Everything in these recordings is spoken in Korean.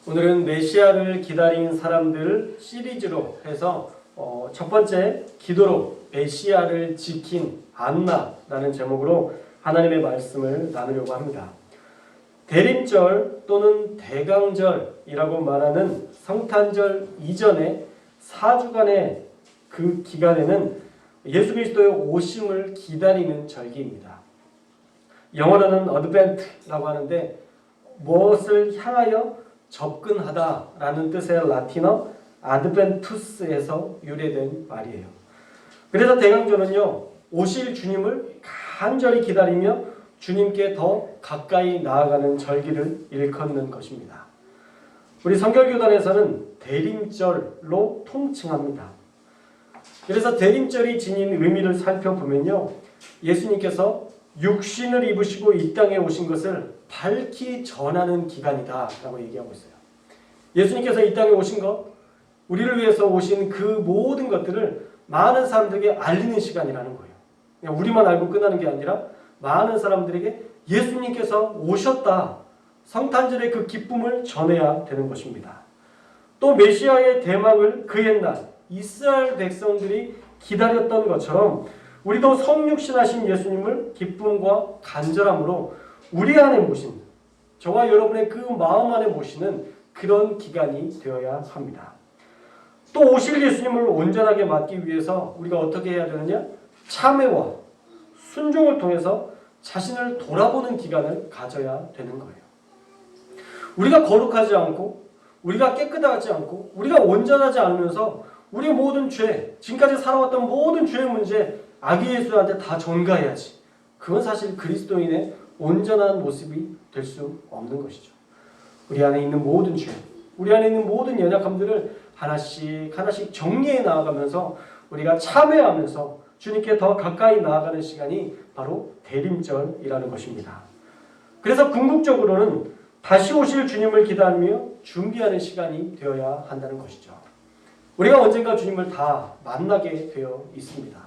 오늘은 메시아를 기다린 사람들 시리즈로 해서 첫 번째 기도로 메시아를 지킨 안나라는 제목으로 하나님의 말씀을 나누려고 합니다. 대림절 또는 대강절이라고 말하는 성탄절 이전의 4주간의 그 기간에는 예수 그리스도의 오심을 기다리는 절기입니다. 영어로는 어드벤트라고 하는데 무엇을 향하여 접근하다라는 뜻의 라틴어 아드벤투스에서 유래된 말이에요. 그래서 대강절은요, 오실 주님을 간절히 기다리며 주님께 더 가까이 나아가는 절기를 일컫는 것입니다. 우리 성결교단에서는 대림절로 통칭합니다. 그래서 대림절이 지닌 의미를 살펴보면요, 예수님께서 육신을 입으시고 이 땅에 오신 것을 밝히 전하는 기간이다 라고 얘기하고 있어요. 예수님께서 이 땅에 오신 것, 우리를 위해서 오신 그 모든 것들을 많은 사람들에게 알리는 시간이라는 거예요. 그냥 우리만 알고 끝나는 게 아니라 많은 사람들에게 예수님께서 오셨다, 성탄절의 그 기쁨을 전해야 되는 것입니다. 또 메시아의 대망을 그 옛날 이스라엘 백성들이 기다렸던 것처럼 우리도 성육신하신 예수님을 기쁨과 간절함으로 우리 안에 모신, 저와 여러분의 그 마음 안에 모시는 그런 기간이 되어야 합니다. 또 오실 예수님을 온전하게 맞기 위해서 우리가 어떻게 해야 되느냐? 참회와 순종을 통해서 자신을 돌아보는 기간을 가져야 되는 거예요. 우리가 거룩하지 않고, 우리가 깨끗하지 않고, 우리가 온전하지 않으면서 우리의 모든 죄, 지금까지 살아왔던 모든 죄의 문제, 아기 예수한테 다 전가해야지. 그건 사실 그리스도인의 온전한 모습이 될 수 없는 것이죠. 우리 안에 있는 모든 죄, 우리 안에 있는 모든 연약함들을 하나씩 하나씩 정리해 나아가면서 우리가 참회하면서 주님께 더 가까이 나아가는 시간이 바로 대림절이라는 것입니다. 그래서 궁극적으로는 다시 오실 주님을 기다리며 준비하는 시간이 되어야 한다는 것이죠. 우리가 언젠가 주님을 다 만나게 되어 있습니다.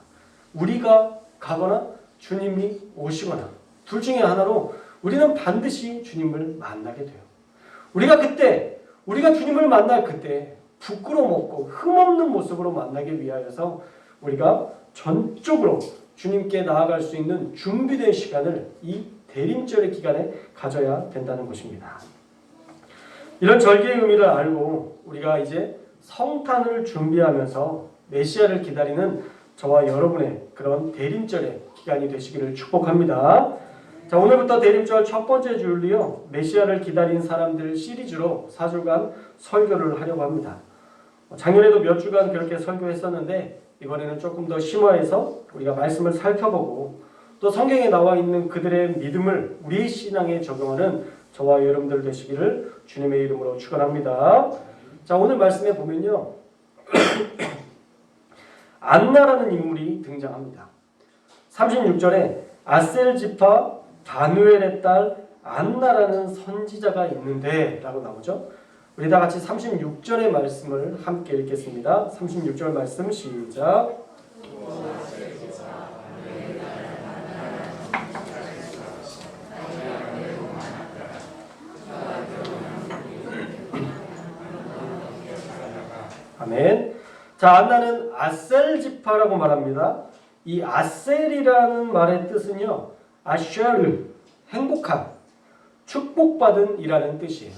우리가 가거나 주님이 오시거나 둘 중에 하나로 우리는 반드시 주님을 만나게 돼요. 우리가 주님을 만날 그때 부끄러움 없고 흠없는 모습으로 만나기 위하여서 우리가 전적으로 주님께 나아갈 수 있는 준비된 시간을 이 대림절의 기간에 가져야 된다는 것입니다. 이런 절기의 의미를 알고 우리가 이제 성탄을 준비하면서 메시아를 기다리는 저와 여러분의 그런 대림절의 기간이 되시기를 축복합니다. 자, 오늘부터 대림절 첫 번째 주일로요, 메시아를 기다린 사람들 시리즈로 4주간 설교를 하려고 합니다. 작년에도 몇 주간 그렇게 설교했었는데 이번에는 조금 더 심화해서 우리가 말씀을 살펴보고 또 성경에 나와 있는 그들의 믿음을 우리 신앙에 적용하는 저와 여러분들 되시기를 주님의 이름으로 축원합니다. 자, 오늘 말씀에 보면요, 안나라는 인물이 등장합니다. 36절에 아셀 지파 바누엘의 딸 안나라는 선지자가 있는데 라고 나오죠. 우리 다 같이 36절의 말씀을 함께 읽겠습니다. 36절 말씀 시작. 아멘. 자, 안나는 아셀 지파라고 말합니다. 이 아셀이라는 말의 뜻은요, 아샤르, 행복한, 축복받은 이라는 뜻이에요.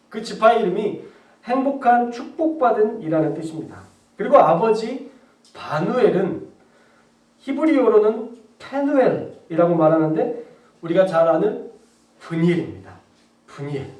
그 지파의 이름이 행복한, 축복받은 이라는 뜻입니다. 그리고 아버지 바누엘은 히브리어로는 페누엘이라고 말하는데 우리가 잘 아는 브니엘입니다. 브니엘.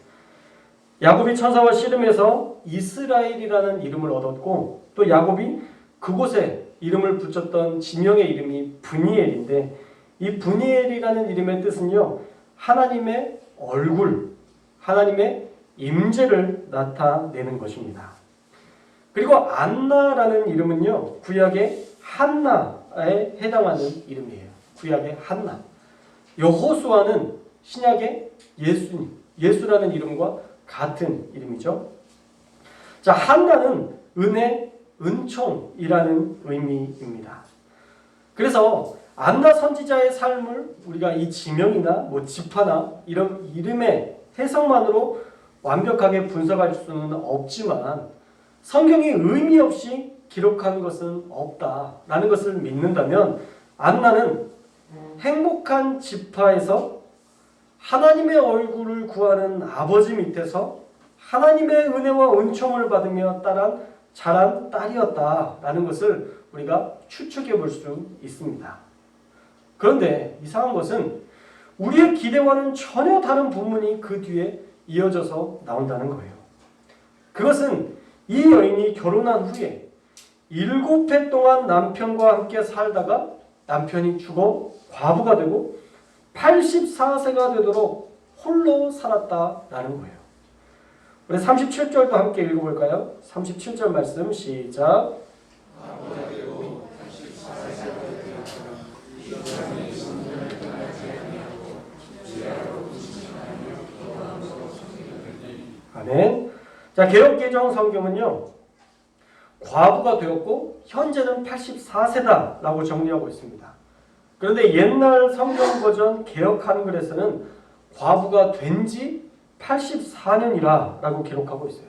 야곱이 천사와 씨름해서 이스라엘이라는 이름을 얻었고 또 야곱이 그곳에 이름을 붙였던 지명의 이름이 브니엘인데 이 브니엘이라는 이름의 뜻은요, 하나님의 얼굴, 하나님의 임재를 나타내는 것입니다. 그리고 안나라는 이름은요, 구약의 한나에 해당하는 이름이에요. 구약의 한나. 여호수아는 신약의 예수님, 예수라는 이름과 같은 이름이죠. 자, 한나는 은혜, 은총이라는 의미입니다. 그래서 안나 선지자의 삶을 우리가 이 지명이나 지파나 이런 이름의 해석만으로 완벽하게 분석할 수는 없지만 성경이 의미 없이 기록한 것은 없다라는 것을 믿는다면 안나는 행복한 지파에서 하나님의 얼굴을 구하는 아버지 밑에서 하나님의 은혜와 은총을 받으며 자란 딸이었다라는 것을 우리가 추측해 볼 수 있습니다. 그런데 이상한 것은 우리의 기대와는 전혀 다른 부분이 그 뒤에 이어져서 나온다는 거예요. 그것은 이 여인이 결혼한 후에 7해 동안 남편과 함께 살다가 남편이 죽어 과부가 되고 84세가 되도록 홀로 살았다라는 거예요. 우리 37절도 함께 읽어볼까요? 37절 말씀 시작. 아멘. 자, 개역개정 성경은요, 과부가 되었고 현재는 84세다라고 정리하고 있습니다. 그런데 옛날 성경 버전 개역 한글에서는 과부가 된 지 84년이라고 기록하고 있어요.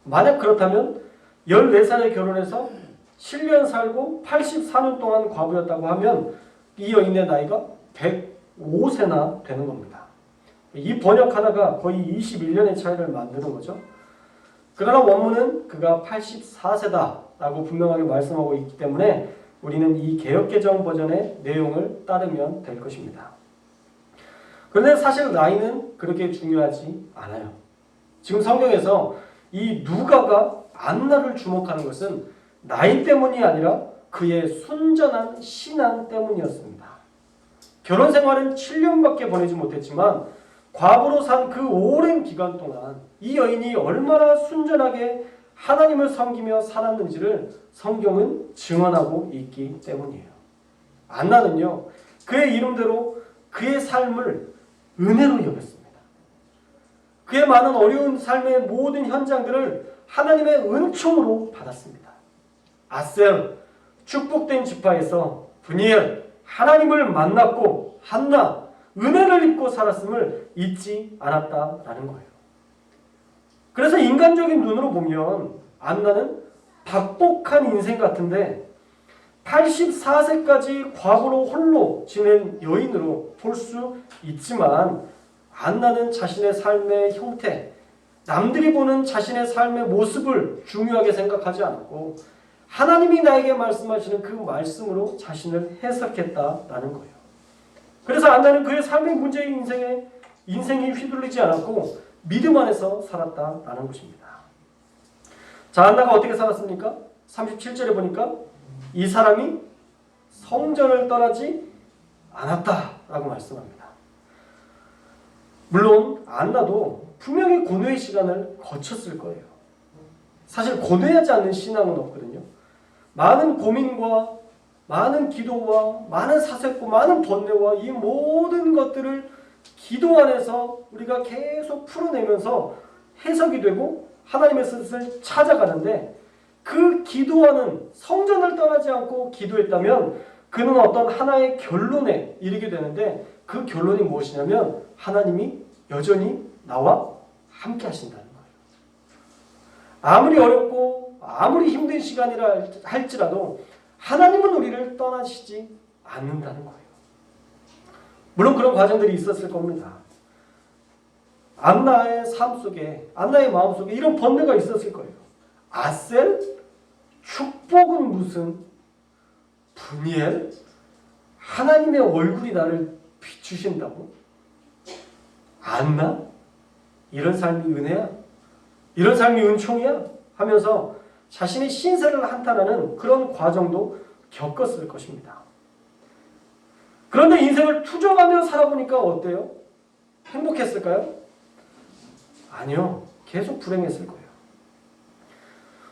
만약 그렇다면 14살에 결혼해서 7년 살고 84년 동안 과부였다고 하면 이 여인의 나이가 105세나 되는 겁니다. 이 번역 하나가 거의 21년의 차이를 만드는 거죠. 그러나 원문은 그가 84세다라고 분명하게 말씀하고 있기 때문에 우리는 이 개역개정 버전의 내용을 따르면 될 것입니다. 그런데 사실 나이는 그렇게 중요하지 않아요. 지금 성경에서 이 누가가 안나를 주목하는 것은 나이 때문이 아니라 그의 순전한 신앙 때문이었습니다. 결혼 생활은 7년밖에 보내지 못했지만 과부로 산 그 오랜 기간 동안 이 여인이 얼마나 순전하게 하나님을 섬기며 살았는지를 성경은 증언하고 있기 때문이에요. 안나는요, 그의 이름대로 그의 삶을 은혜로 여겼습니다. 그의 많은 어려운 삶의 모든 현장들을 하나님의 은총으로 받았습니다. 아셀, 축복된 지파에서 브니엘, 하나님을 만났고 한나, 은혜를 입고 살았음을 잊지 않았다라는 거예요. 그래서 인간적인 눈으로 보면 안나는 박복한 인생 같은데 84세까지 과부로 홀로 지낸 여인으로 볼 수 있지만 안나는 자신의 삶의 형태, 남들이 보는 자신의 삶의 모습을 중요하게 생각하지 않았고 하나님이 나에게 말씀하시는 그 말씀으로 자신을 해석했다라는 거예요. 그래서 안나는 그의 삶의 문제의 인생이 휘둘리지 않았고 믿음 안에서 살았다라는 것입니다. 자, 안나가 어떻게 살았습니까? 37절에 보니까 이 사람이 성전을 떠나지 않았다라고 말씀합니다. 물론 안나도 분명히 고뇌의 시간을 거쳤을 거예요. 사실 고뇌하지 않는 신앙은 없거든요. 많은 고민과 많은 기도와 많은 사색과 많은 번뇌와 이 모든 것들을 기도 안에서 우리가 계속 풀어내면서 해석이 되고 하나님의 뜻을 찾아가는데 그 기도하는 성전을 떠나지 않고 기도했다면 그는 어떤 하나의 결론에 이르게 되는데 그 결론이 무엇이냐면 하나님이 여전히 나와 함께 하신다는 거예요. 아무리 어렵고 아무리 힘든 시간이라 할지라도 하나님은 우리를 떠나시지 않는다는 거예요. 물론 그런 과정들이 있었을 겁니다. 안나의 삶 속에, 안나의 마음 속에 이런 번뇌가 있었을 거예요. 아셀? 축복은 무슨? 브니엘? 하나님의 얼굴이 나를 비추신다고? 안나? 이런 삶이 은혜야? 이런 삶이 은총이야? 하면서 자신의 신세를 한탄하는 그런 과정도 겪었을 것입니다. 그런데 인생을 투정하며 살아보니까 어때요? 행복했을까요? 아니요. 계속 불행했을 거예요.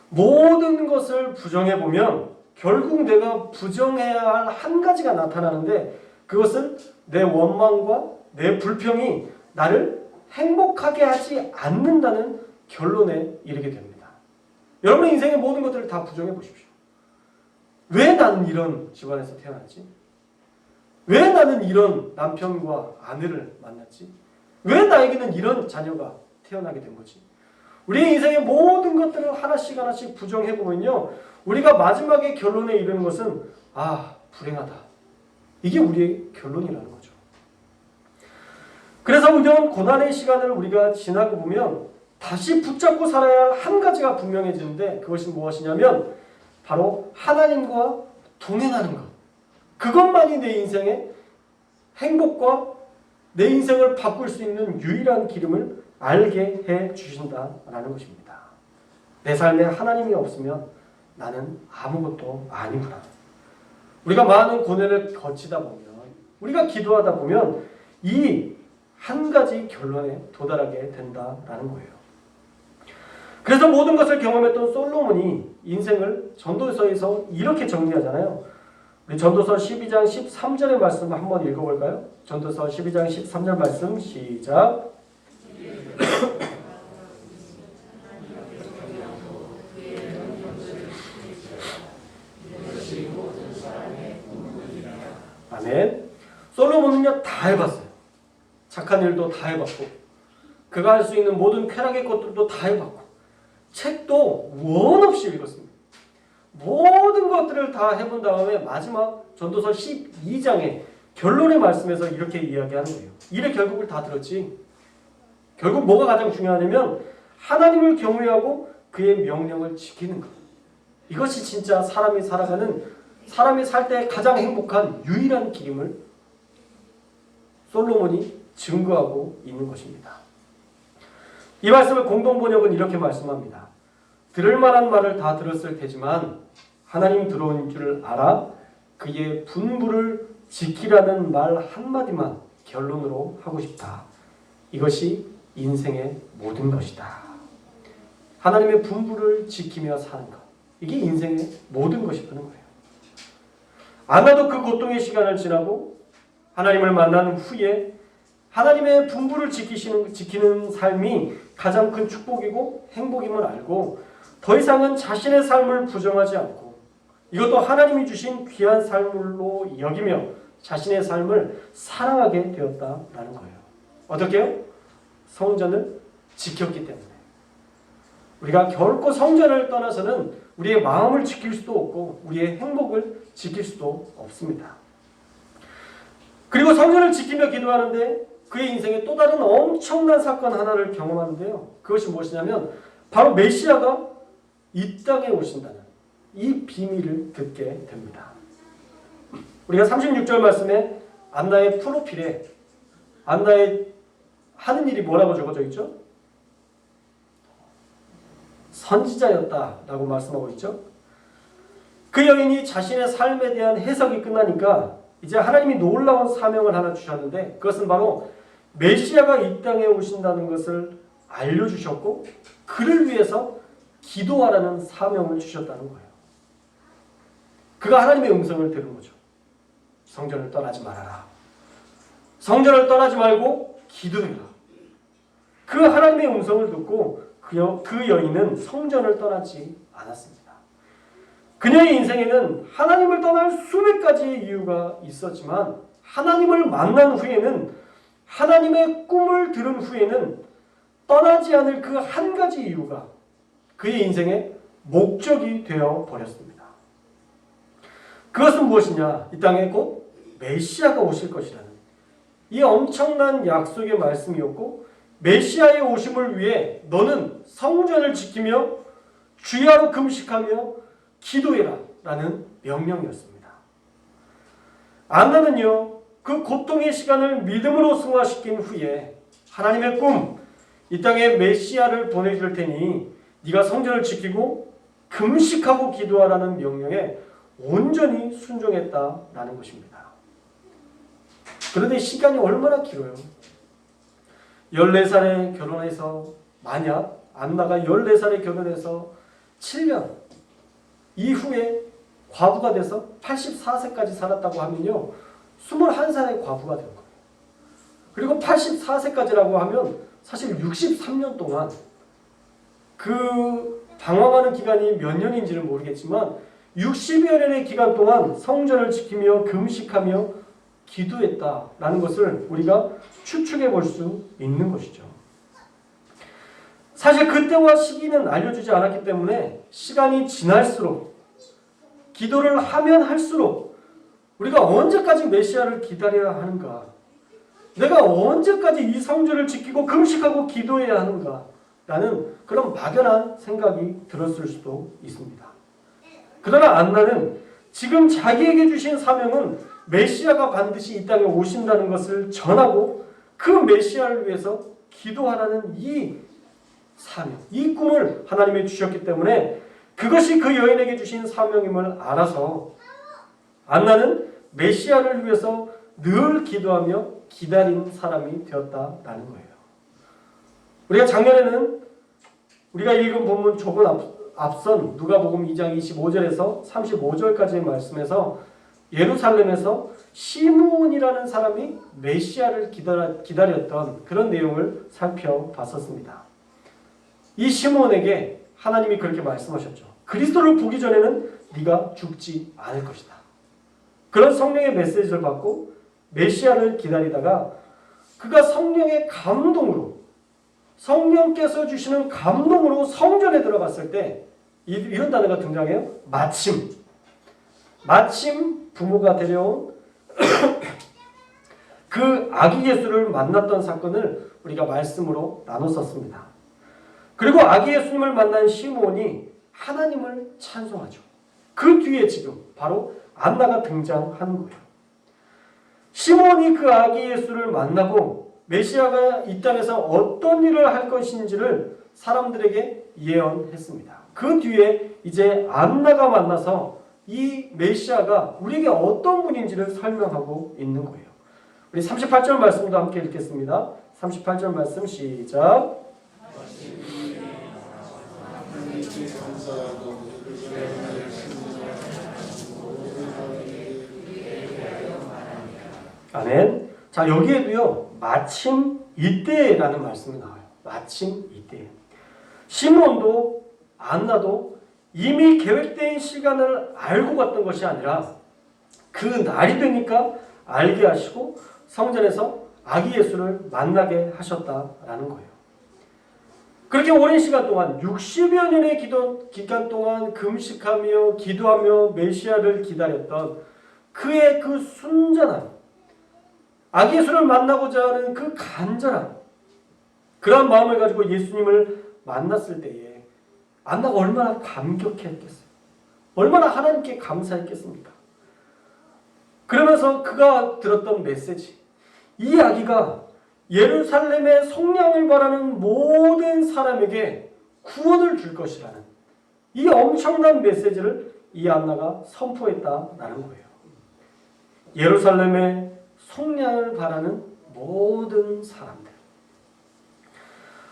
모든 것을 부정해보면 결국 내가 부정해야 할 한 가지가 나타나는데 그것은 내 원망과 내 불평이 나를 행복하게 하지 않는다는 결론에 이르게 됩니다. 여러분의 인생의 모든 것들을 다 부정해 보십시오. 왜 나는 이런 집안에서 태어났지? 왜 나는 이런 남편과 아내를 만났지? 왜 나에게는 이런 자녀가 태어나게 된 거지. 우리의 인생의 모든 것들을 하나씩 하나씩 부정해보면요, 우리가 마지막에 결론에 이르는 것은 불행하다. 이게 우리의 결론이라는 거죠. 그래서 이런 고난의 시간을 우리가 지나고 보면 다시 붙잡고 살아야 할 한 가지가 분명해지는데, 그것이 무엇이냐면 바로 하나님과 동행하는 것. 그것만이 내 인생의 행복과 내 인생을 바꿀 수 있는 유일한 기름을 알게 해 주신다라는 것입니다. 내 삶에 하나님이 없으면 나는 아무것도 아니구나. 우리가 많은 고뇌를 거치다 보면, 우리가 기도하다 보면 이 한 가지 결론에 도달하게 된다라는 거예요. 그래서 모든 것을 경험했던 솔로몬이 인생을 전도서에서 이렇게 정리하잖아요. 우리 전도서 12장 13절의 말씀 한번 읽어볼까요? 전도서 12장 13절 말씀 시작. 아멘. 솔로몬은요 다 해봤어요. 착한 일도 다 해봤고, 그가 할 수 있는 모든 쾌락의 것들도 다 해봤고, 책도 원 없이 읽었습니다. 모든 것들을 다 해본 다음에 마지막 전도서 12장의 결론의 말씀에서 이렇게 이야기하는 거예요. 일의 결국을 다 들었지. 결국 뭐가 가장 중요하냐면 하나님을 경외하고 그의 명령을 지키는 것. 이것이 진짜 사람이 살 때 가장 행복한 유일한 길임을 솔로몬이 증거하고 있는 것입니다. 이 말씀을 공동번역은 이렇게 말씀합니다. 들을 만한 말을 다 들었을 테지만 하나님 들어온 줄 알아 그의 분부를 지키라는 말 한마디만 결론으로 하고 싶다. 이것이 인생의 모든 것이다. 하나님의 분부를 지키며 사는 것. 이게 인생의 모든 것이라는 거예요. 아마도 그 고통의 시간을 지나고 하나님을 만난 후에 하나님의 분부를 지키는 삶이 가장 큰 축복이고 행복임을 알고 더 이상은 자신의 삶을 부정하지 않고 이것도 하나님이 주신 귀한 삶으로 여기며 자신의 삶을 사랑하게 되었다라는 거예요. 어떻게요? 성전을 지켰기 때문에. 우리가 결코 성전을 떠나서는 우리의 마음을 지킬 수도 없고 우리의 행복을 지킬 수도 없습니다. 그리고 성전을 지키며 기도하는데 그의 인생에 또 다른 엄청난 사건 하나를 경험하는데요. 그것이 무엇이냐면 바로 메시아가 이 땅에 오신다는 이 비밀을 듣게 됩니다. 우리가 36절 말씀에 안나의 프로필에 안나의 하는 일이 뭐라고 적어져 있죠? 선지자였다라고 말씀하고 있죠. 그 여인이 자신의 삶에 대한 해석이 끝나니까 이제 하나님이 놀라운 사명을 하나 주셨는데 그것은 바로 메시아가 이 땅에 오신다는 것을 알려주셨고 그를 위해서 기도하라는 사명을 주셨다는 거예요. 그가 하나님의 음성을 들은 거죠. 성전을 떠나지 말아라. 성전을 떠나지 말고 기도해라. 그 하나님의 음성을 듣고 그 여인은 성전을 떠나지 않았습니다. 그녀의 인생에는 하나님을 떠날 수백 가지의 이유가 있었지만 하나님을 만난 후에는 하나님의 꿈을 들은 후에는 떠나지 않을 그 한 가지 이유가 그의 인생의 목적이 되어 버렸습니다. 그것은 무엇이냐? 이 땅에 곧 메시아가 오실 것이라는 이 엄청난 약속의 말씀이었고 메시아의 오심을 위해 너는 성전을 지키며 주야로 금식하며 기도해라 라는 명령이었습니다. 안나는요 그 고통의 시간을 믿음으로 승화시킨 후에 하나님의 꿈, 이 땅에 메시아를 보내줄 테니 네가 성전을 지키고 금식하고 기도하라는 명령에 온전히 순종했다라는 것입니다. 그런데 시간이 얼마나 길어요. 14살에 결혼해서 만약 안나가 14살에 결혼해서 7년 이후에 과부가 돼서 84세까지 살았다고 하면요 21살에 과부가 된 거예요. 그리고 84세까지라고 하면 사실 63년 동안 그 방황하는 기간이 몇 년인지는 모르겠지만 60여 년의 기간 동안 성전을 지키며 금식하며 기도했다라는 것을 우리가 추측해 볼 수 있는 것이죠. 사실 그때와 시기는 알려주지 않았기 때문에 시간이 지날수록 기도를 하면 할수록 우리가 언제까지 메시아를 기다려야 하는가? 내가 언제까지 이 성전을 지키고 금식하고 기도해야 하는가? 라는 그런 막연한 생각이 들었을 수도 있습니다. 그러나 안나는 지금 자기에게 주신 사명은 메시아가 반드시 이 땅에 오신다는 것을 전하고 그 메시아를 위해서 기도하라는 이 사명, 이 꿈을 하나님이 주셨기 때문에 그것이 그 여인에게 주신 사명임을 알아서 안나는 메시아를 위해서 늘 기도하며 기다린 사람이 되었다라는 거예요. 우리가 작년에는 우리가 읽은 본문 조금 앞선 누가복음 2장 25절에서 35절까지의 말씀에서 예루살렘에서 시므온이라는 사람이 메시아를 기다렸던 그런 내용을 살펴봤었습니다. 이 시므온에게 하나님이 그렇게 말씀하셨죠. 그리스도를 보기 전에는 네가 죽지 않을 것이다. 그런 성령의 메시지를 받고 메시아를 기다리다가 그가 성령의 감동으로, 성령께서 주시는 감동으로 성전에 들어갔을 때 이런 단어가 등장해요. 마침 부모가 데려온 그 아기 예수를 만났던 사건을 우리가 말씀으로 나눴었습니다. 그리고 아기 예수님을 만난 시므온이 하나님을 찬송하죠. 그 뒤에 지금 바로 안나가 등장하는 거예요. 시므온이 그 아기 예수를 만나고 메시아가 이 땅에서 어떤 일을 할 것인지를 사람들에게 예언했습니다. 그 뒤에 이제 안나가 만나서 이 메시아가 우리에게 어떤 분인지를 설명하고 있는 거예요. 우리 38절 말씀도 함께 읽겠습니다. 38절 말씀 시작. 아멘. 자, 여기에도요, 마침 이때라는 말씀이 나와요. 마침 이때. 시므온도 안나도 이미 계획된 시간을 알고 갔던 것이 아니라 그 날이 되니까 알게 하시고 성전에서 아기 예수를 만나게 하셨다라는 거예요. 그렇게 오랜 시간 동안 60여 년의 기간 동안 금식하며 기도하며 메시아를 기다렸던 그의 그 순전함, 아기 예수를 만나고자 하는 그 간절함, 그런 마음을 가지고 예수님을 만났을 때에 안나가 얼마나 감격했겠어요. 얼마나 하나님께 감사했겠습니까? 그러면서 그가 들었던 메시지, 이 아기가 예루살렘의 성량을 바라는 모든 사람에게 구원을 줄 것이라는 이 엄청난 메시지를 이 안나가 선포했다라는 거예요. 예루살렘의 성량을 바라는 모든 사람들,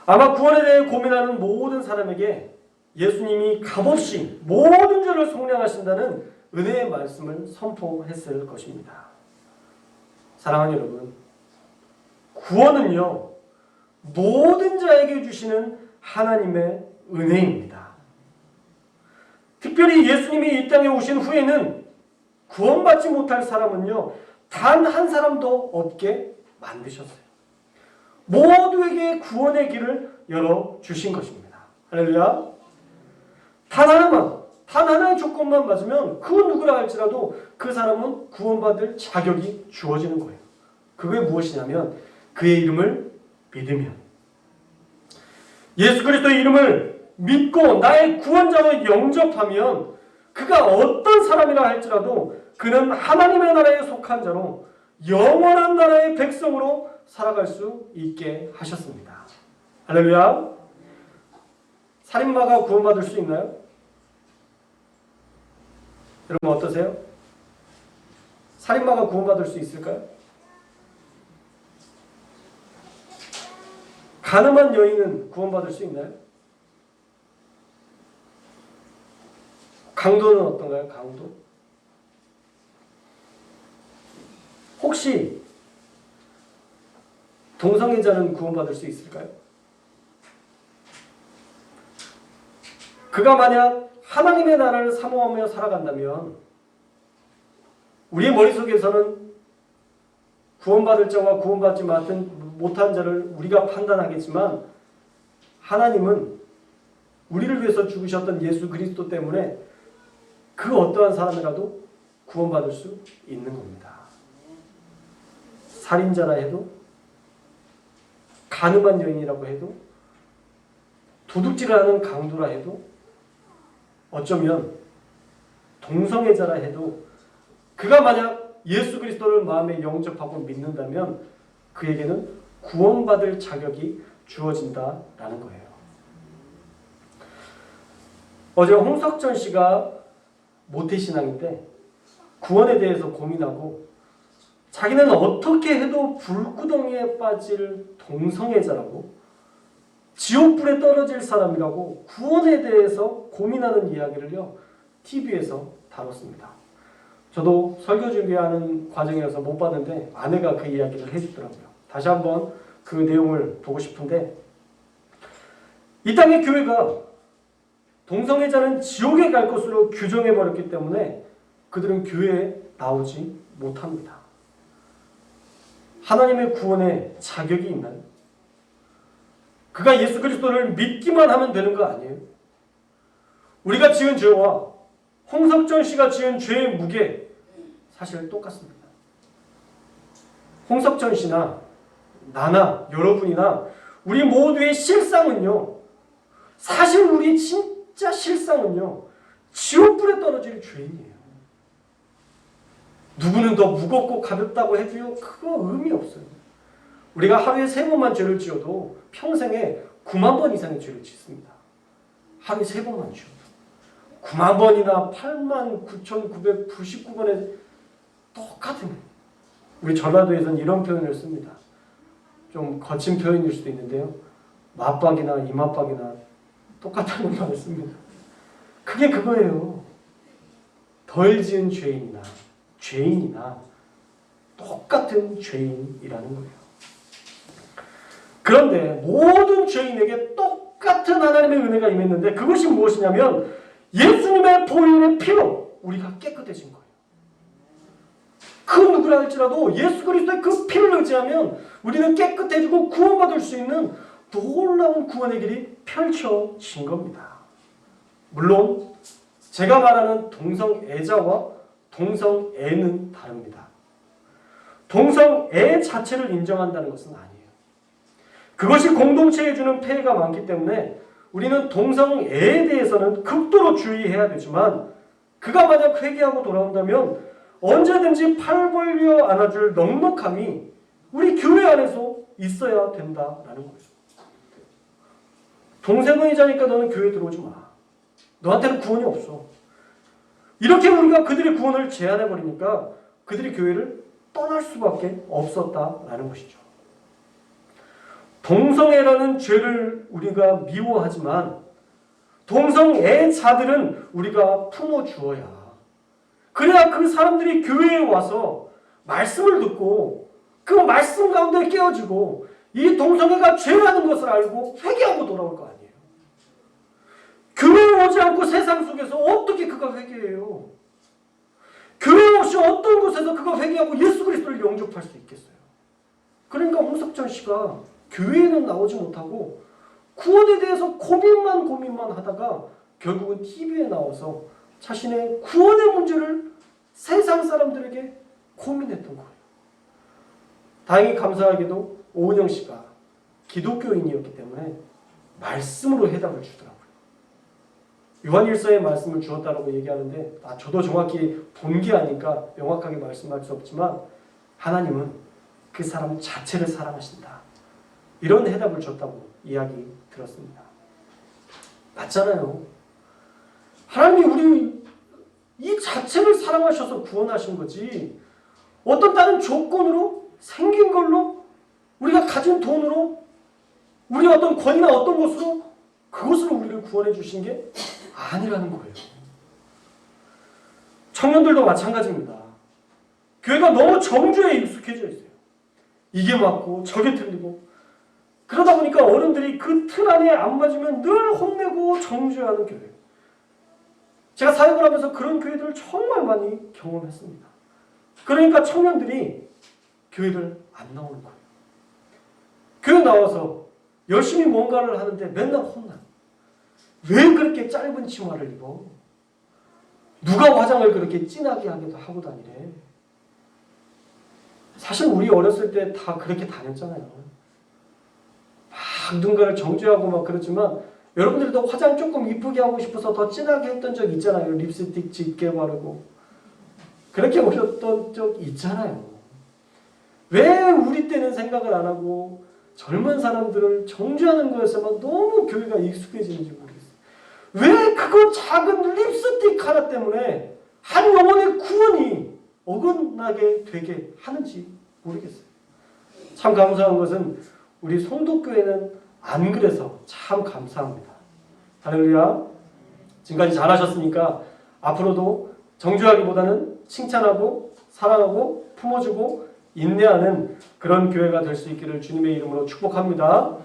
아마 구원에 대해 고민하는 모든 사람에게 예수님이 값없이 모든 죄를 속량하신다는 은혜의 말씀을 선포했을 것입니다. 사랑하는 여러분, 구원은요, 모든 자에게 주시는 하나님의 은혜입니다. 특별히 예수님이 이 땅에 오신 후에는 구원받지 못할 사람은요, 단 한 사람도 없게 만드셨어요. 모두에게 구원의 길을 열어주신 것입니다. 할렐루야. 단 하나의 조건만 맞으면 그 누구라 할지라도 그 사람은 구원받을 자격이 주어지는 거예요. 그게 무엇이냐면 그의 이름을 믿으면, 예수 그리스도의 이름을 믿고 나의 구원자로 영접하면 그가 어떤 사람이라 할지라도 그는 하나님의 나라에 속한 자로 영원한 나라의 백성으로 살아갈 수 있게 하셨습니다. 할렐루야. 살인마가 구원받을 수 있나요? 여러분 어떠세요? 살인마가 구원받을 수 있을까요? 가늠한 여인은 구원받을 수 있나요? 강도는 어떤가요? 강도? 혹시 동성애자는 구원받을 수 있을까요? 그가 만약 하나님의 나라를 사모하며 살아간다면 우리의 머릿속에서는 구원받을 자와 구원받지 못한 자를 우리가 판단하겠지만 하나님은 우리를 위해서 죽으셨던 예수 그리스도 때문에 그 어떠한 사람이라도 구원받을 수 있는 겁니다. 살인자라 해도, 간음한 여인이라고 해도, 도둑질을 하는 강도라 해도, 어쩌면 동성애자라 해도 그가 만약 예수 그리스도를 마음에 영접하고 믿는다면 그에게는 구원받을 자격이 주어진다라는 거예요. 어제 홍석천 씨가 모태신앙인데 구원에 대해서 고민하고 자기는 어떻게 해도 불구덩이에 빠질 동성애자라고, 지옥불에 떨어질 사람이라고 구원에 대해서 고민하는 이야기를요 TV에서 다뤘습니다. 저도 설교 준비하는 과정이어서 못 봤는데 아내가 그 이야기를 해주더라고요. 다시 한번 그 내용을 보고 싶은데, 이 땅의 교회가 동성애자는 지옥에 갈 것으로 규정해버렸기 때문에 그들은 교회에 나오지 못합니다. 하나님의 구원에 자격이 있나요? 그가 예수 그리스도를 믿기만 하면 되는 거 아니에요? 우리가 지은 죄와 홍석천 씨가 지은 죄의 무게 사실 똑같습니다. 홍석천 씨나 나나 여러분이나 우리 모두의 실상은요, 사실 우리 진짜 실상은요 지옥불에 떨어질 죄인이에요. 누구는 더 무겁고 가볍다고 해도요 그거 의미 없어요. 우리가 하루에 3번만 죄를 지어도 평생에 9만 번 이상의 죄를 짓습니다. 하루에 3번만 지어도 9만 번이나 8만 9,999번에 똑같은 거예요. 우리 전라도에서는 이런 표현을 씁니다. 좀 거친 표현일 수도 있는데요, 맞박이나 이맞박이나 똑같다는 말을 씁니다. 그게 그거예요. 덜 지은 죄인이나 똑같은 죄인이라는 거예요. 그런데 모든 죄인에게 똑같은 하나님의 은혜가 임했는데 그것이 무엇이냐면 예수님의 보혈의 피로 우리가 깨끗해진 거예요. 그 누구라 할지라도 예수 그리스도의 그 피를 의지하면 우리는 깨끗해지고 구원받을 수 있는 놀라운 구원의 길이 펼쳐진 겁니다. 물론 제가 말하는 동성애자와 동성애는 다릅니다. 동성애 자체를 인정한다는 것은 아니에요. 그것이 공동체에 주는 폐해가 많기 때문에 우리는 동성애에 대해서는 극도로 주의해야 되지만, 그가 만약 회개하고 돌아온다면 언제든지 팔 벌려 안아줄 넉넉함이 우리 교회 안에서 있어야 된다라는 거예요. 동성애자니까 너는 교회 들어오지 마. 너한테는 구원이 없어. 이렇게 우리가 그들의 구원을 제한해버리니까 그들이 교회를 떠날 수밖에 없었다라는 것이죠. 동성애라는 죄를 우리가 미워하지만 동성애자들은 우리가 품어주어야, 그래야 그 사람들이 교회에 와서 말씀을 듣고 그 말씀 가운데 깨어지고 이 동성애가 죄라는 것을 알고 회개하고 돌아올 거 아니에요. 교회에 오지 않고 세상 속에서 어떻게 그가 회개해요? 교회에 오시 어떤 곳에서 그가 회개하고 예수 그리스도를 영접할 수 있겠어요? 그러니까 홍석천 씨가 교회에는 나오지 못하고 구원에 대해서 고민만 하다가 결국은 TV에 나와서 자신의 구원의 문제를 세상 사람들에게 고민했던 거예요. 다행히 감사하게도 오은영 씨가 기독교인이었기 때문에 말씀으로 해답을 주더라고요. 요한일서의 말씀을 주었다고 얘기하는데 저도 정확히 본 게 아니까 명확하게 말씀할 수 없지만 하나님은 그 사람 자체를 사랑하신다, 이런 해답을 줬다고 이야기 들었습니다. 맞잖아요. 하나님이 우리 이 자체를 사랑하셔서 구원하신 거지, 어떤 다른 조건으로 생긴 걸로, 우리가 가진 돈으로, 우리 어떤 권위나 어떤 것으로, 그것으로 우리를 구원해 주신 게 아니라는 거예요. 청년들도 마찬가지입니다. 교회가 너무 정죄에 익숙해져 있어요. 이게 맞고 저게 틀리고, 그러다 보니까 어른들이 그 틀 안에 안 맞으면 늘 혼내고 정죄하는 교회. 제가 사역을 하면서 그런 교회들을 정말 많이 경험했습니다. 그러니까 청년들이 교회를 안 나오는 거예요. 교회 나와서 열심히 뭔가를 하는데 맨날 혼나. 왜 그렇게 짧은 치마를 입어? 누가 화장을 그렇게 진하게 하고 다니래? 사실 우리 어렸을 때 다 그렇게 다녔잖아요. 막 누군가를 정죄하고 막 그렇지만 여러분들도 화장 조금 이쁘게 하고 싶어서 더 진하게 했던 적 있잖아요. 립스틱 짙게 바르고. 그렇게 오셨던 적 있잖아요. 왜 우리 때는 생각을 안 하고 젊은 사람들을 정죄하는 거에서만 너무 교회가 익숙해지는지 모르겠어요. 왜 그거 작은 립스틱 하나 때문에 한 영혼의 구원이 어긋나게 되게 하는지 모르겠어요. 참 감사한 것은 우리 송도교회는 안 그래서 참 감사합니다. 할렐루야. 지금까지 잘하셨으니까 앞으로도 정죄하기보다는 칭찬하고 사랑하고 품어주고 인내하는 그런 교회가 될 수 있기를 주님의 이름으로 축복합니다.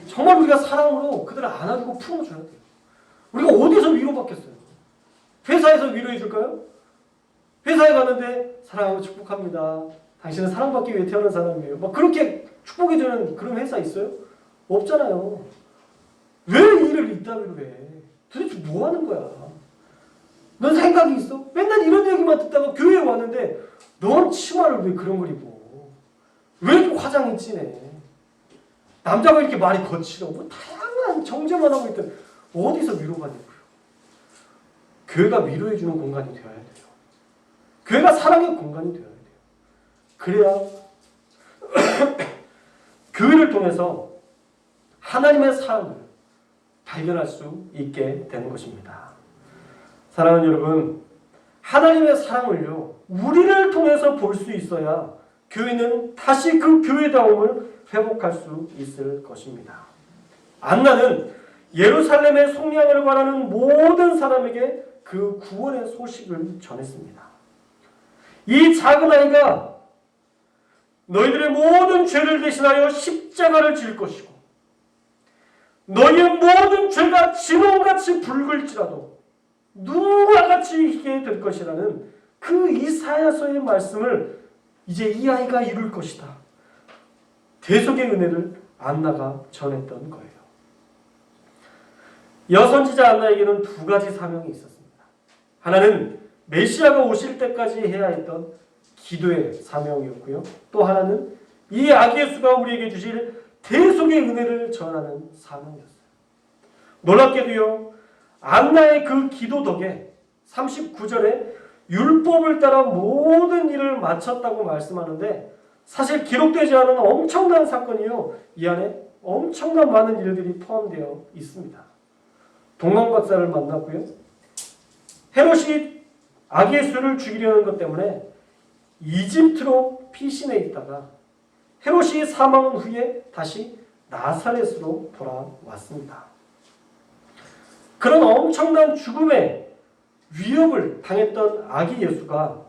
정말 우리가 사랑으로 그들을 안아주고 품어줘야 돼요. 우리가 어디서 위로받겠어요? 회사에서 위로해 줄까요? 회사에 가는데 사랑하고 축복합니다. 당신은 사랑받기 위해 태어난 사람이에요. 막 그렇게 축복해주는 그런 회사 있어요? 없잖아요. 왜 일을 이따위로 해? 도대체 뭐 하는 거야? 넌 생각이 있어? 맨날 이런 얘기만 듣다가 교회에 왔는데 넌 치마를 왜 그런 걸 입어? 왜 이렇게 화장이 진해? 남자가 이렇게 말이 거칠어? 뭐 다양한 정죄만 하고 있던 어디서 위로받냐고요? 교회가 위로해주는 공간이 되어야 돼요. 교회가 사랑의 공간이 되어야 돼요. 그래야 교회를 통해서 하나님의 사랑을 발견할 수 있게 되는 것입니다. 사랑하는 여러분, 하나님의 사랑을요, 우리를 통해서 볼 수 있어야 교회는 다시 그 교회다움을 회복할 수 있을 것입니다. 안나는 예루살렘의 속량을 바라는 모든 사람에게 그 구원의 소식을 전했습니다. 이 작은 아이가 너희들의 모든 죄를 대신하여 십자가를 질 것이고 너희의 모든 죄가 진홍같이 붉을지라도 눈과 같이 희게 될 것이라는 그 이사야서의 말씀을 이제 이 아이가 이룰 것이다. 대속의 은혜를 안나가 전했던 거예요. 여선지자 안나에게는 두 가지 사명이 있었습니다. 하나는 메시아가 오실 때까지 해야 했던 기도의 사명이었고요. 또 하나는 이 아기 예수가 우리에게 주실 대속의 은혜를 전하는 사명이었어요. 놀랍게도요, 안나의 그 기도 덕에 39절에 율법을 따라 모든 일을 마쳤다고 말씀하는데 사실 기록되지 않은 엄청난 사건이요, 이 안에 엄청난 많은 일들이 포함되어 있습니다. 동방박사를 만났고요, 헤롯이 아기 예수를 죽이려는 것 때문에 이집트로 피신해 있다가 헤롯이 사망한 후에 다시 나사렛으로 돌아왔습니다. 그런 엄청난 죽음의 위협을 당했던 아기 예수가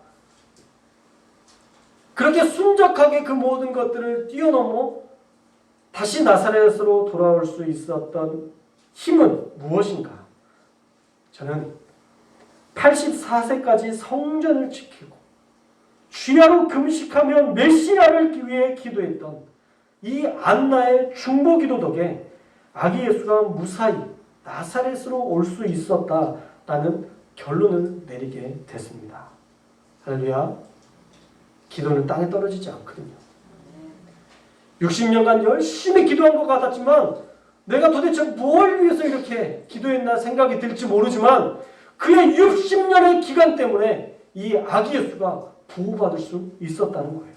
그렇게 순적하게 그 모든 것들을 뛰어넘어 다시 나사렛으로 돌아올 수 있었던 힘은 무엇인가? 저는 84세까지 성전을 지키고 주야로 금식하며 메시아를 위해 기도했던 이 안나의 중보기도 덕에 아기 예수가 무사히 나사렛으로 올 수 있었다라는 결론을 내리게 됐습니다. 할렐루야. 기도는 땅에 떨어지지 않거든요. 60년간 열심히 기도한 것 같았지만 내가 도대체 뭘 위해서 이렇게 기도했나 생각이 들지 모르지만 그의 60년의 기간 때문에 이 아기 예수가 보호받을 수 있었다는 거예요.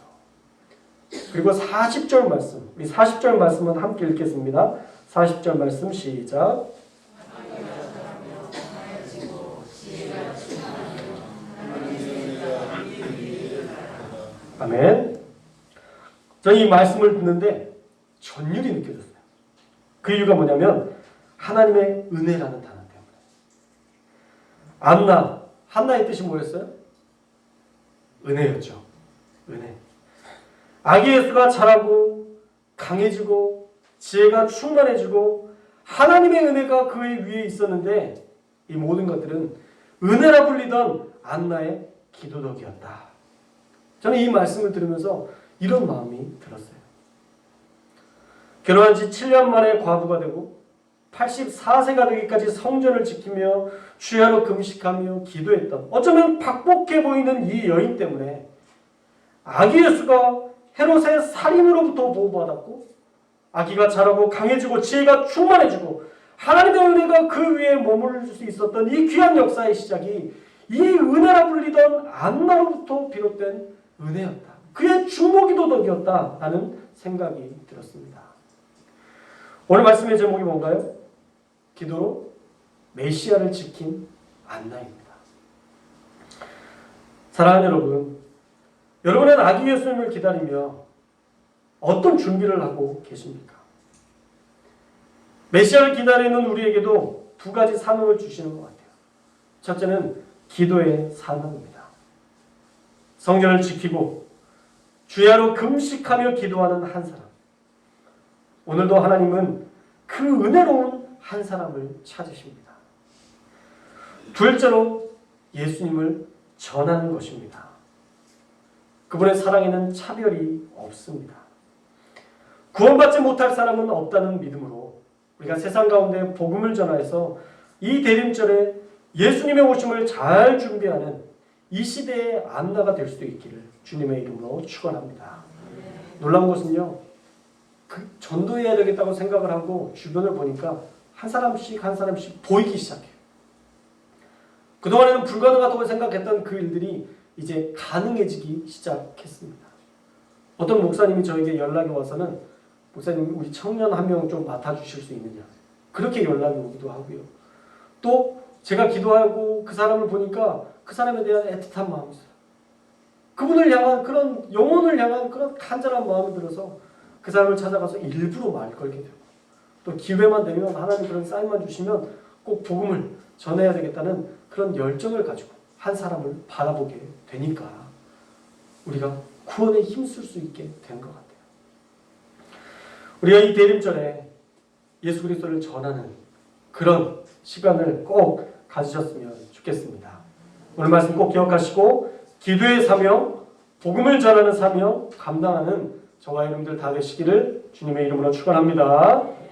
그리고 40절 말씀, 우리 40절 말씀은 함께 읽겠습니다. 40절 말씀 시작. 아멘. 저는 이 말씀을 듣는데 전율이 느껴졌어요. 그 이유가 뭐냐면 하나님의 은혜라는 단어 때문에. 한나의 뜻이 뭐였어요? 은혜였죠. 은혜. 아기 예수가 자라고 강해지고 지혜가 충만해지고 하나님의 은혜가 그 위에 있었는데 이 모든 것들은 은혜라 불리던 안나의 기도덕이었다. 저는 이 말씀을 들으면서 이런 마음이 들었어요. 결혼한 지 7년 만에 과부가 되고 84세가 되기까지 성전을 지키며 주야로 금식하며 기도했던, 어쩌면 박복해 보이는 이 여인 때문에 아기 예수가 헤롯의 살인으로부터 보호받았고 아기가 자라고 강해지고 지혜가 충만해지고 하나님의 은혜가 그 위에 머무를 수 있었던 이 귀한 역사의 시작이 이 은혜라 불리던 안나로부터 비롯된 은혜였다. 그의 주목이도 덕이었다라는 생각이 들었습니다. 오늘 말씀의 제목이 뭔가요? 기도로 메시아를 지킨 안나입니다. 사랑하는 여러분, 여러분은 아기 예수님을 기다리며 어떤 준비를 하고 계십니까? 메시아를 기다리는 우리에게도 두 가지 사명을 주시는 것 같아요. 첫째는 기도의 사명입니다. 성전을 지키고 주야로 금식하며 기도하는 한 사람. 오늘도 하나님은 그 은혜로운 한 사람을 찾으십니다. 둘째로 예수님을 전하는 것입니다. 그분의 사랑에는 차별이 없습니다. 구원받지 못할 사람은 없다는 믿음으로 우리가 세상 가운데 복음을 전하여서 이 대림절에 예수님의 오심을 잘 준비하는 이 시대의 안나가 될 수 있기를 주님의 이름으로 축원합니다. 놀라운 것은요, 전도해야 되겠다고 생각을 하고 주변을 보니까 한 사람씩 보이기 시작해요. 그동안에는 불가능하다고 생각했던 그 일들이 이제 가능해지기 시작했습니다. 어떤 목사님이 저에게 연락이 와서는, 목사님 우리 청년 한 명 좀 맡아주실 수 있느냐, 그렇게 연락이 오기도 하고요. 또 제가 기도하고 그 사람을 보니까 그 사람에 대한 애틋한 마음이 있어요. 그분을 향한 그런, 영혼을 향한 그런 간절한 마음이 들어서 그 사람을 찾아가서 일부러 말 걸게 되고, 또 기회만 되면 하나님 그런 사인만 주시면 꼭 복음을 전해야 되겠다는 그런 열정을 가지고 한 사람을 바라보게 되니까 우리가 구원에 힘쓸 수 있게 된 것 같아요. 우리가 이 대림절에 예수 그리스도를 전하는 그런 시간을 꼭 가지셨으면 좋겠습니다. 오늘 말씀 꼭 기억하시고 기도의 사명, 복음을 전하는 사명 감당하는 저와 여러분들 다 되시기를 주님의 이름으로 축원합니다.